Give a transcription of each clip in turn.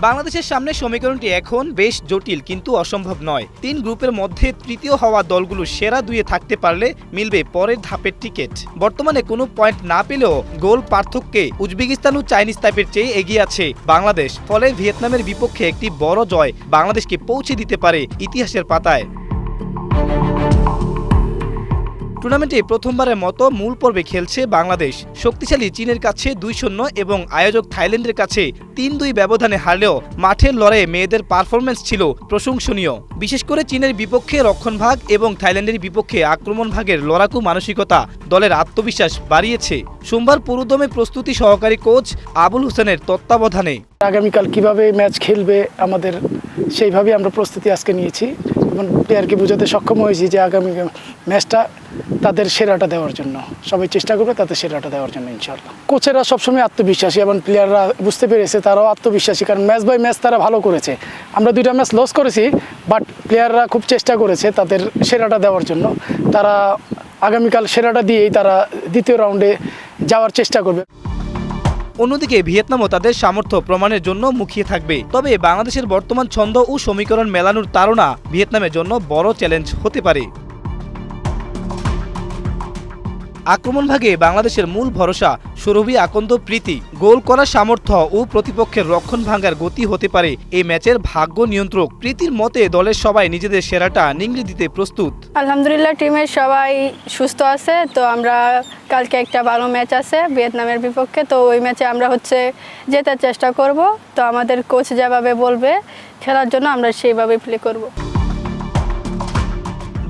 বাংলাদেশের সামনে সমীকরণটি এখন বেশ জটিল কিন্তু অসম্ভব নয়। 3 গ্রুপের মধ্যে তৃতীয় হওয়া দলগুলো সেরা 2-এ থাকতে পারলে মিলবে পরের ধাপের টিকিট। বর্তমানে কোনো পয়েন্ট না পেলেও গোল পার্থক্যে উজবেকিস্তান ও চাইনিজ তাইপের চেয়ে এগিয়ে আছে বাংলাদেশ। ফলে ভিয়েতনামের বিপক্ষে একটি বড় জয় বাংলাদেশকে পৌঁছে দিতে পারে ইতিহাসের পাতায়। টুর্নামেন্টে প্রথমবারের মতো মূল পর্বে খেলছে বাংলাদেশ। শক্তিশালী চীনের কাছে 2-0 এবং আয়োজক থাইল্যান্ডের কাছে 3-2 ব্যবধানে হারলেও মাঠের লড়াইয়ে মেয়েদের পারফরম্যান্স ছিল প্রশংসনীয়। বিশেষ করে চীনের বিপক্ষে রক্ষণভাগ এবং থাইল্যান্ডের বিপক্ষে আক্রমণভাগের লড়াকু মানসিকতা দলের আত্মবিশ্বাস বাড়িয়েছে। সোমবার পুরোদমে প্রস্তুতি সহকারী কোচ আবুল হোসেনের তত্ত্বাবধানে আগামীকাল কিভাবে ম্যাচ খেলবে আমাদের সেইভাবে আমরা প্রস্তুতি আজকে নিয়েছি এবং প্লেয়ারকে বোঝাতে সক্ষম হয়েছি যে আগামী ম্যাচটা তাদের সেরাটা দেওয়ার জন্য সবাই চেষ্টা করবে তাদের সেরাটা দেওয়ার জন্য ইনশাআল্লাহ। কোচেরা সবসময় আত্মবিশ্বাসী এবং প্লেয়াররা বুঝতে পেরেছে তারাও আত্মবিশ্বাসী, কারণ ম্যাচ বাই ম্যাচ তারা ভালো করেছে। আমরা 2টা ম্যাচ লস করেছি, বাট প্লেয়াররা খুব চেষ্টা করেছে তাদের সেরাটা দেওয়ার জন্য। তারা আগামীকাল সেরাটা দিয়েই তারা দ্বিতীয় রাউন্ডে যাওয়ার চেষ্টা করবে। অন্যদিকে ভিয়েতনামও তাদের সামর্থ্য প্রমাণের জন্য মুখিয়ে থাকবে। তবে বাংলাদেশের বর্তমান ছন্দ ও সমীকরণ মেলানোর তাড়না ভিয়েতনামের জন্য বড় চ্যালেঞ্জ হতে পারে। আক্রমণভাগে বাংলাদেশের মূল ভরসা সুরভি আকন্দ প্রীতি। গোল করার সামর্থ্য ও প্রতিপক্ষের রক্ষণ ভাঙার গতি হতে পারে এই ম্যাচের ভাগ্য নিয়ন্ত্রক। প্রীতির মতে দলের সবাই নিজেদের সেরাটা নিংড়ে দিতে প্রস্তুত। আলহামদুলিল্লাহ, টিমের সবাই সুস্থ আছে। তো আমরা কালকে একটা ভালো ম্যাচ আছে ভিয়েতনামের বিপক্ষে, তো ওই ম্যাচে আমরা জেতার চেষ্টা করব। তো আমাদের কোচ যেভাবে বলবে খেলার জন্য আমরা সেইভাবে প্লে করব।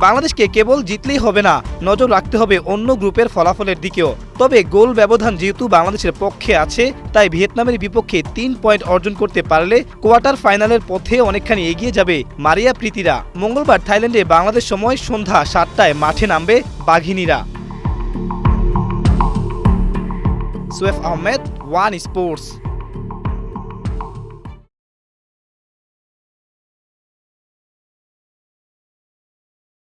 বাংলাদেশকে কেবল জিতলেই হবে না, নজর রাখতে হবে অন্য গ্রুপের ফলাফলের দিকেও। তবে গোল ব্যবধান যেহেতু বাংলাদেশের পক্ষে আছে, তাই ভিয়েতনামের বিপক্ষে 3 পয়েন্ট অর্জন করতে পারলে কোয়ার্টার ফাইনালের পথে অনেকখানি এগিয়ে যাবে মারিয়া প্রীতিরা। মঙ্গলবার থাইল্যান্ডে বাংলাদেশ সময় সন্ধ্যা 7টায় মাঠে নামবে বাঘিনীরা। Swipe Ahmed, one sports.